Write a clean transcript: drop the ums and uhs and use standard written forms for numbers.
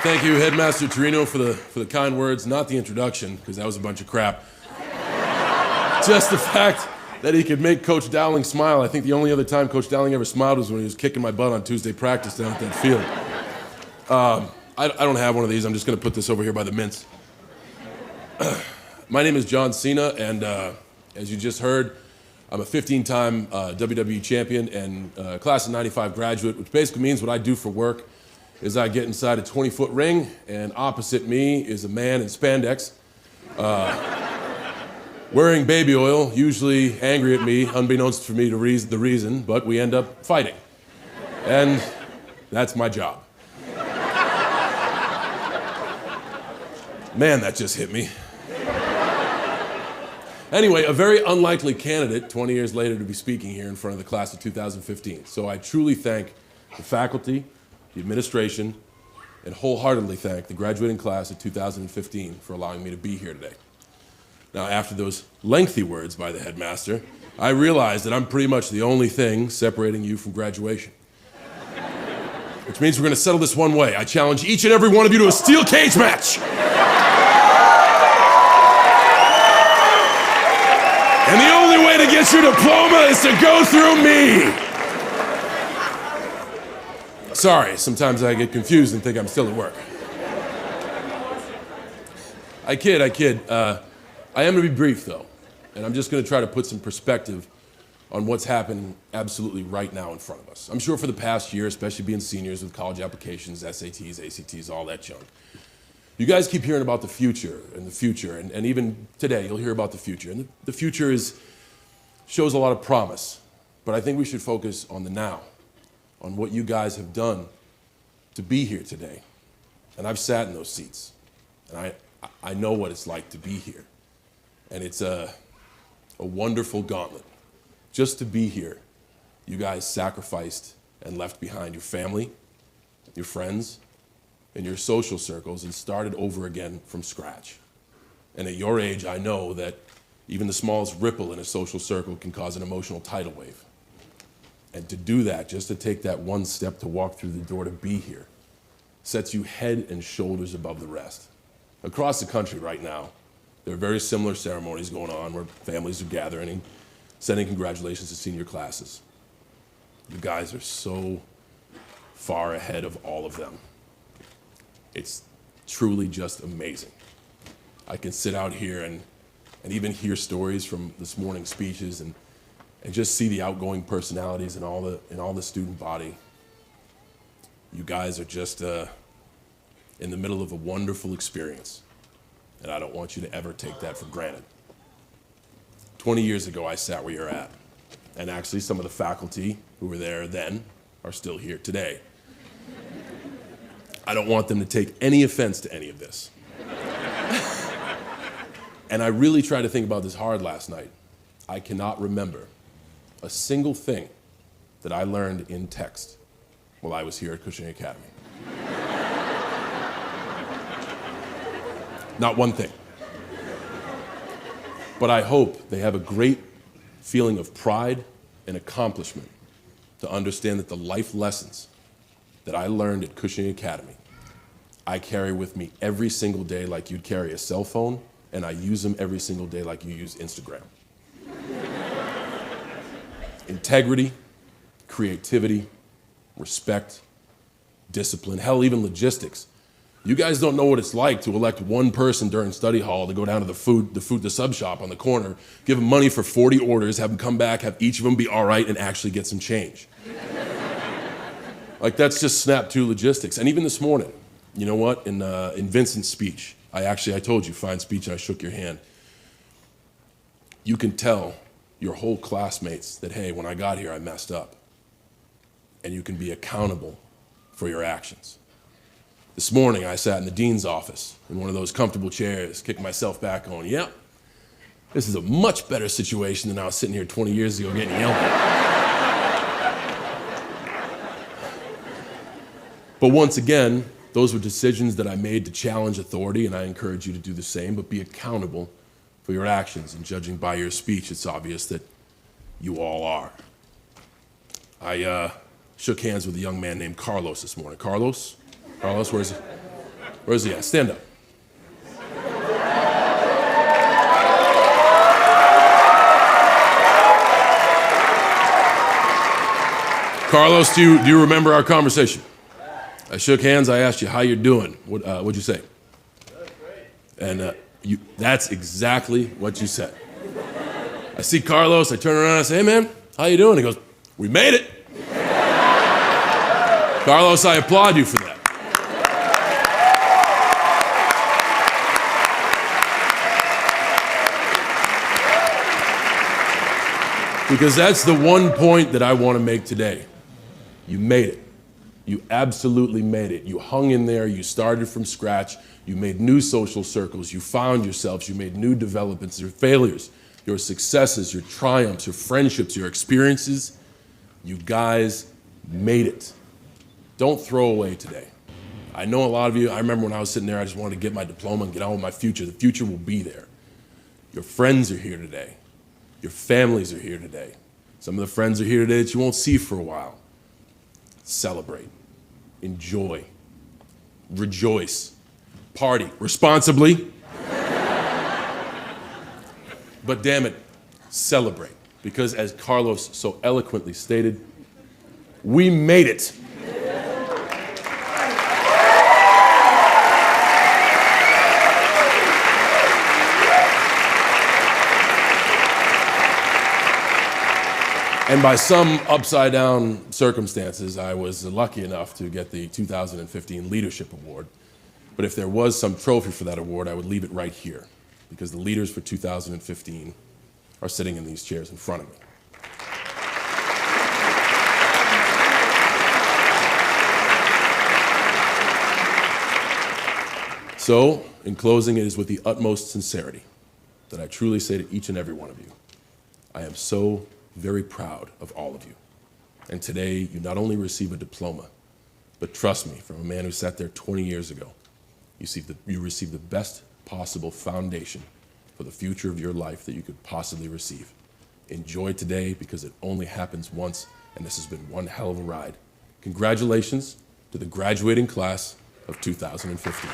Thank you, Headmaster Torino, for the kind words, not the introduction, because that was a bunch of crap. Just the fact that he could make Coach Dowling smile. I think the only other time Coach Dowling ever smiled was when he was kicking my butt on Tuesday practice down at that field. I don't have one of these. I'm just going to put this over here by the mints. My name is John Cena, and as you just heard, I'm a 15-time WWE champion and class of '95 graduate, which basically means what I do for work is I get inside a 20-foot ring, and opposite me is a man in spandex, wearing baby oil, usually angry at me, unbeknownst for me the reason, but we end up fighting. And that's my job. Man, that just hit me. Anyway, a very unlikely candidate 20 years later to be speaking here in front of the class of 2015. So I truly thank the faculty, the administration, and wholeheartedly thank the graduating class of 2015 for allowing me to be here today. Now, after those lengthy words by the headmaster, I realize that I'm pretty much the only thing separating you from graduation. Which means we're going to settle this one way. I challenge each and every one of you to a steel cage match. And the only way to get your diploma is to go through me. Sorry, sometimes I get confused and think I'm still at work. I kid. I am going to be brief, though, and I'm just going to try to put some perspective on what's happening absolutely right now in front of us. I'm sure for the past year, especially being seniors with college applications, SATs, ACTs, all that junk, you guys keep hearing about the future, and even today you'll hear about the future. And the future shows a lot of promise, but I think we should focus on the now, on what you guys have done to be here today. And I've sat in those seats, and I know what it's like to be here. And it's a wonderful gauntlet. Just to be here, you guys sacrificed and left behind your family, your friends, and your social circles and started over again from scratch. And at your age, I know that even the smallest ripple in a social circle can cause an emotional tidal wave. And to do that, just to take that one step to walk through the door to be here, sets you head and shoulders above the rest. Across the country right now, there are very similar ceremonies going on where families are gathering and sending congratulations to senior classes. You guys are so far ahead of all of them. It's truly just amazing. I can sit out here and even hear stories from this morning's speeches and just see the outgoing personalities in all the student body. You guys are just in the middle of a wonderful experience, and I don't want you to ever take that for granted. 20 years ago, I sat where you're at, and actually some of the faculty who were there then are still here today. I don't want them to take any offense to any of this. And I really tried to think about this hard last night. I cannot remember a single thing that I learned in text while I was here at Cushing Academy. Not one thing. But I hope they have a great feeling of pride and accomplishment to understand that the life lessons that I learned at Cushing Academy, I carry with me every single day like you'd carry a cell phone, and I use them every single day like you use Instagram. Integrity, creativity, respect, discipline, hell, even logistics. You guys don't know what it's like to elect one person during study hall to go down to the sub shop on the corner, give them money for 40 orders, have them come back, have each of them be all right, and actually get some change. Like, that's just snap to logistics. And even this morning, you know what? In Vincent's speech, I told you, fine speech, and I shook your hand. You can tell your whole classmates that, hey, when I got here, I messed up. And you can be accountable for your actions. This morning, I sat in the dean's office in one of those comfortable chairs, kicked myself back going, yep, this is a much better situation than I was sitting here 20 years ago getting yelled at. But once again, those were decisions that I made to challenge authority, and I encourage you to do the same, but be accountable for your actions. And judging by your speech, it's obvious that you all are. I shook hands with a young man named Carlos this morning. Carlos, where's he? Where's he at? Stand up. Carlos, do you remember our conversation? I shook hands. I asked you how you're doing. What'd you say? That's great. And that's exactly what you said. I see Carlos. I turn around and I say, hey, man, how you doing? He goes, we made it. Carlos, I applaud you for that. Because that's the one point that I want to make today. You made it. You absolutely made it. You hung in there. You started from scratch. You made new social circles. You found yourselves. You made new developments. Your failures, your successes, your triumphs, your friendships, your experiences. You guys made it. Don't throw away today. I know a lot of you, I remember when I was sitting there, I just wanted to get my diploma and get on with my future. The future will be there. Your friends are here today. Your families are here today. Some of the friends are here today that you won't see for a while. Celebrate, enjoy, rejoice, party responsibly, but damn it, celebrate. Because as Carlos so eloquently stated, we made it. And by some upside down circumstances, I was lucky enough to get the 2015 Leadership Award. But if there was some trophy for that award, I would leave it right here, because the leaders for 2015 are sitting in these chairs in front of me. So, in closing, it is with the utmost sincerity that I truly say to each and every one of you, I am so very proud of all of you. And today, you not only receive a diploma, but trust me, from a man who sat there 20 years ago, you receive the best possible foundation for the future of your life that you could possibly receive. Enjoy today, because it only happens once, and this has been one hell of a ride. Congratulations to the graduating class of 2015.